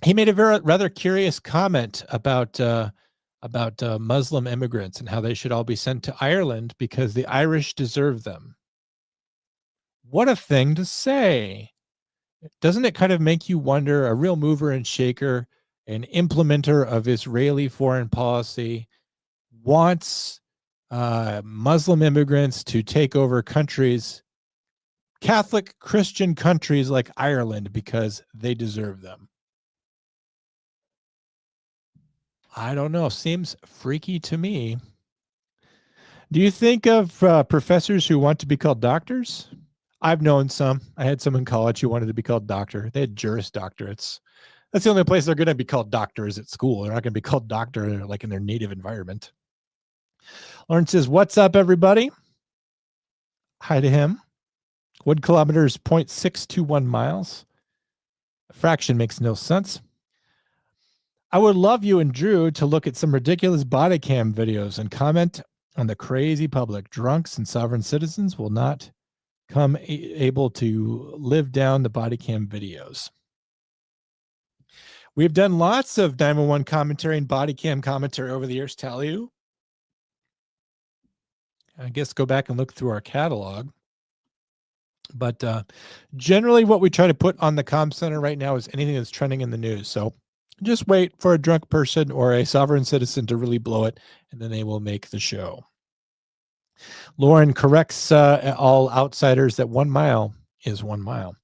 he made a rather curious comment about Muslim immigrants and how they should all be sent to Ireland because the Irish deserve them. What a thing to say. Doesn't it kind of make you wonder, a real mover and shaker, an implementer of Israeli foreign policy, wants Muslim immigrants to take over countries, Catholic Christian countries like Ireland, because they deserve them? I don't know. Seems freaky to me. Do you think of professors who want to be called doctors? I've known some. I had some in college who wanted to be called doctor. They had Juris Doctorates. That's the only place they're going to be called doctors at school. They're not going to be called doctor like in their native environment. Lauren says, "What's up, everybody?" Hi to him. 1 kilometer is 0.621 miles. A fraction makes no sense. I would love you and Drew to look at some ridiculous body cam videos and comment on the crazy public. Drunks and sovereign citizens will not come able to live down the body cam videos. We've done lots of 911 commentary and body cam commentary over the years, tell you. I guess go back and look through our catalog. But generally what we try to put on the comm center right now is anything that's trending in the news. So just wait for a drunk person or a sovereign citizen to really blow it, and then they will make the show. Lauren corrects all outsiders that 1 mile is 1 mile.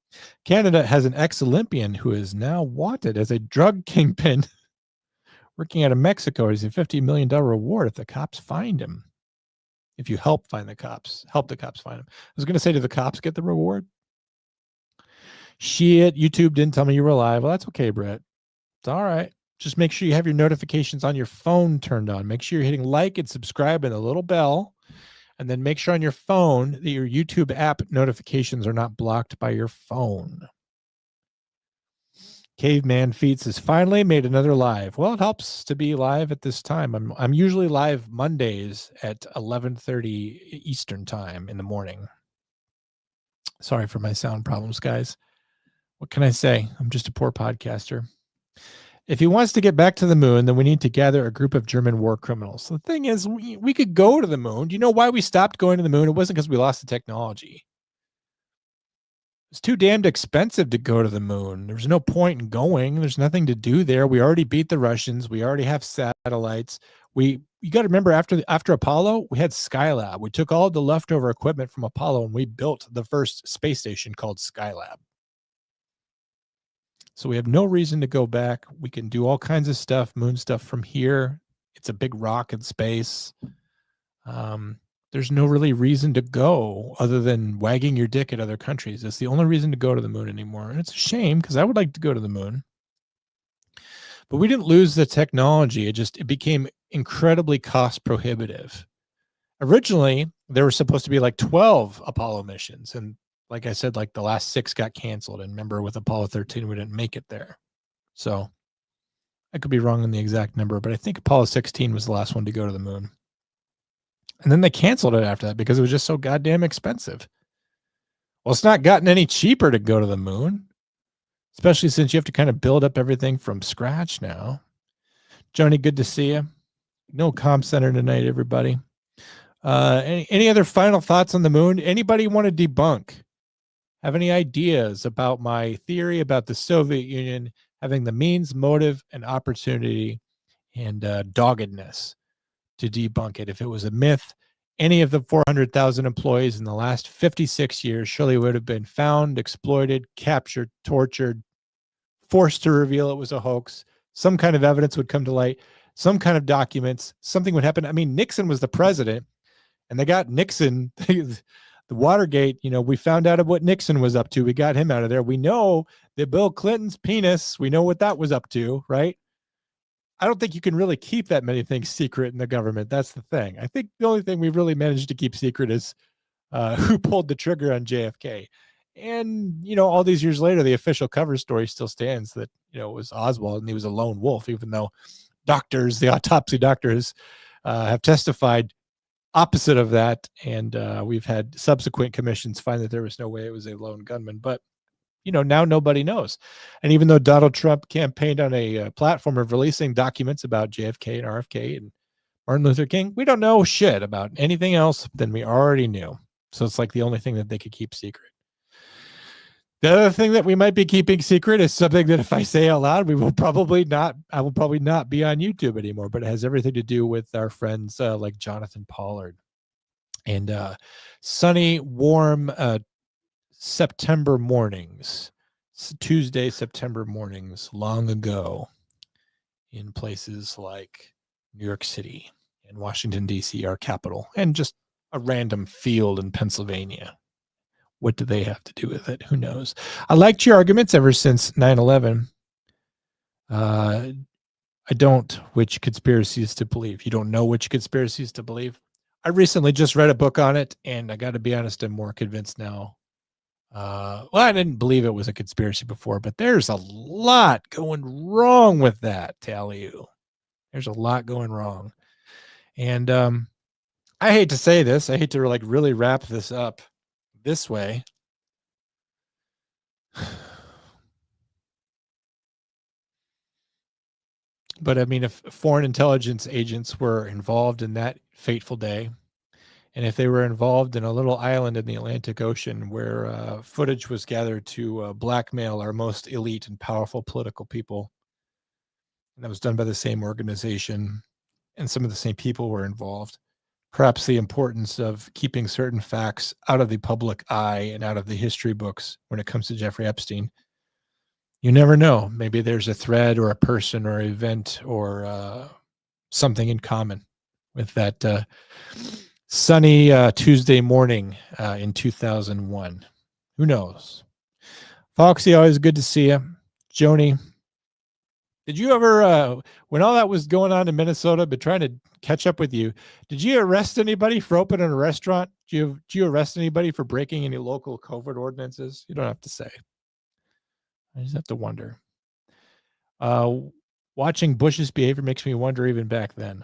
Canada has an ex-Olympian who is now wanted as a drug kingpin working out of Mexico. He's a $50 million reward if the cops find him. If you help the cops find him. I was going to say, do the cops get the reward? Shit, YouTube didn't tell me you were live. Well, that's okay, Brett. It's all right. Just make sure you have your notifications on your phone turned on. Make sure you're hitting like and subscribe and the little bell. And then make sure on your phone that your YouTube app notifications are not blocked by your phone. Caveman Feats has finally made another live. Well, it helps to be live at this time. I'm usually live Mondays at 11:30 Eastern time in the morning. Sorry for my sound problems, guys. What can I say? I'm just a poor podcaster. If he wants to get back to the moon, then we need to gather a group of German war criminals. The thing is, we could go to the moon. Do you know why we stopped going to the moon? It wasn't because we lost the technology. It's too damned expensive to go to the moon. There's no point in going. There's nothing to do there. We already beat the Russians. We already have satellites. You got to remember, after Apollo, we had Skylab. We took all the leftover equipment from Apollo and we built the first space station called Skylab. So we have no reason to go back. We can do all kinds of stuff, moon stuff from here. It's a big rock in space. There's no really reason to go other than wagging your dick at other countries. That's the only reason to go to the moon anymore. And it's a shame because I would like to go to the moon. But we didn't lose the technology. It became incredibly cost prohibitive. Originally, there were supposed to be like 12 Apollo missions. And like I said, like the last 6 got canceled. And remember, with Apollo 13, we didn't make it there. So I could be wrong on the exact number, but I think Apollo 16 was the last one to go to the moon. And then they canceled it after that because it was just so goddamn expensive. Well, it's not gotten any cheaper to go to the moon, especially since you have to kind of build up everything from scratch now. Joni, good to see you. No comm center tonight, everybody. Any other final thoughts on the moon? Anybody want to debunk? Have any ideas about my theory about the Soviet Union having the means, motive, and opportunity and doggedness to debunk it? If it was a myth, any of the 400,000 employees in the last 56 years surely would have been found, exploited, captured, tortured, forced to reveal it was a hoax. Some kind of evidence would come to light, some kind of documents, something would happen. I mean, Nixon was the president, and they got Nixon, the Watergate, we found out of what Nixon was up to. We got him out of there. We know that Bill Clinton's penis, we know what that was up to, right? I don't think you can really keep that many things secret in the government. That's the thing. I think the only thing we've really managed to keep secret is who pulled the trigger on JFK. And, all these years later, the official cover story still stands that, it was Oswald and he was a lone wolf, even though the autopsy doctors have testified opposite of that. And we've had subsequent commissions find that there was no way it was a lone gunman. But now nobody knows. And even though Donald Trump campaigned on a platform of releasing documents about JFK and RFK and Martin Luther King, we don't know shit about anything else than we already knew. So it's like the only thing that they could keep secret. The other thing that we might be keeping secret is something that if I say out loud, I will probably not be on YouTube anymore, but it has everything to do with our friends like Jonathan Pollard. And sunny, warm September mornings, Tuesday, September mornings, long ago in places like New York City and Washington, D.C., our capital, and just a random field in Pennsylvania. What do they have to do with it? Who knows? I liked your arguments ever since 9/11. I don't which conspiracies to believe. You don't know which conspiracies to believe. I recently just read a book on it, and I got to be honest, I'm more convinced now. Well, I didn't believe it was a conspiracy before, but there's a lot going wrong with that, tell you. There's a lot going wrong. And I hate to say this. I hate to like really wrap this up this way. But I mean, if foreign intelligence agents were involved in that fateful day, and if they were involved in a little island in the Atlantic Ocean where footage was gathered to blackmail our most elite and powerful political people, and that was done by the same organization, and some of the same people were involved, perhaps the importance of keeping certain facts out of the public eye and out of the history books when it comes to Jeffrey Epstein. You never know. Maybe there's a thread or a person or event or something in common with that sunny Tuesday morning in 2001. Who knows? Foxy, always good to see you. Joni, did you ever, when all that was going on in Minnesota, been trying to catch up with you, did you arrest anybody for opening a restaurant? Did you arrest anybody for breaking any local COVID ordinances? You don't have to say. I just have to wonder. Watching Bush's behavior makes me wonder even back then.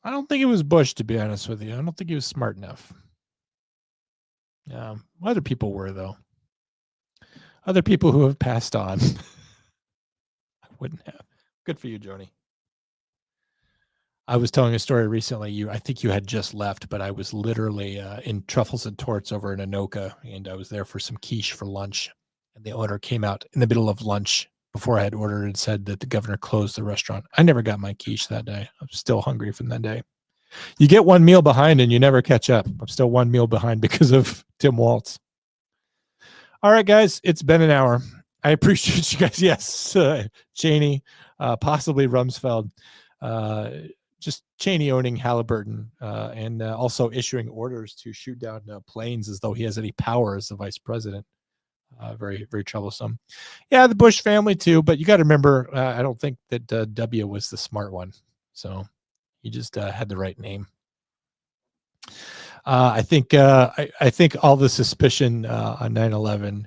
I don't think it was Bush, to be honest with you. I don't think he was smart enough. Other people were, though. Other people who have passed on. I wouldn't have. Good for you, Joni. I was telling a story recently. I think you had just left, but I was literally in Truffles and Torts over in Anoka, and I was there for some quiche for lunch. And the owner came out in the middle of lunch before I had ordered and said that the governor closed the restaurant. I never got my quiche that day. I'm still hungry from that day. You get one meal behind and you never catch up. I'm still one meal behind because of Tim Waltz. All right, guys, it's been an hour. I appreciate you guys. Yes, Cheney, possibly Rumsfeld, just Cheney owning Halliburton and also issuing orders to shoot down planes as though he has any power as the vice president. Very, very troublesome. Yeah, the Bush family too, but you got to remember, I don't think that W was the smart one. So he just had the right name. I think all the suspicion on 9/11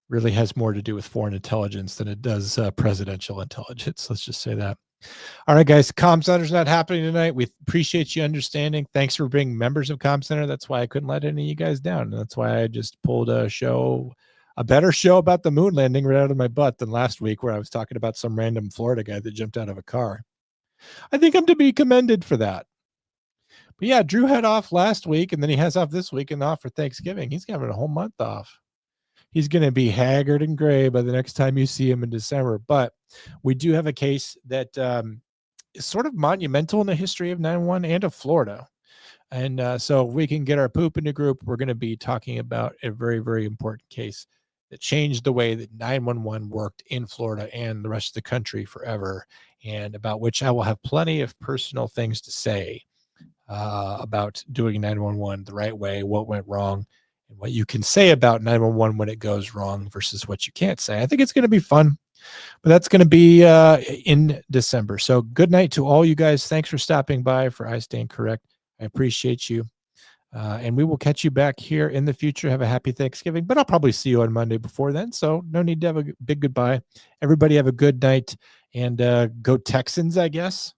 really has more to do with foreign intelligence than it does presidential intelligence. Let's just say that. All right, guys, Comm Center's not happening tonight. We appreciate you understanding. Thanks for being members of Comm Center. That's why I couldn't let any of you guys down. That's why I just pulled a better show about the moon landing right out of my butt than last week where I was talking about some random Florida guy that jumped out of a car. I think I'm to be commended for that. But yeah, Drew had off last week, and then he has off this week and off for Thanksgiving. He's having a whole month off. He's going to be haggard and gray by the next time you see him in December. But we do have a case that is sort of monumental in the history of 9/11 and of Florida. And so we can get our poop in the group. We're going to be talking about a very, very important case that changed the way that 911 worked in Florida and the rest of the country forever, and about which I will have plenty of personal things to say about doing 911 the right way, what went wrong, and what you can say about 911 when it goes wrong versus what you can't say. I think it's going to be fun, but that's going to be in December. So good night to all you guys. Thanks for stopping by for I Stand Correct. I appreciate you. And we will catch you back here in the future. Have a happy Thanksgiving, but I'll probably see you on Monday before then. So no need to have a big goodbye. Everybody have a good night and go Texans, I guess.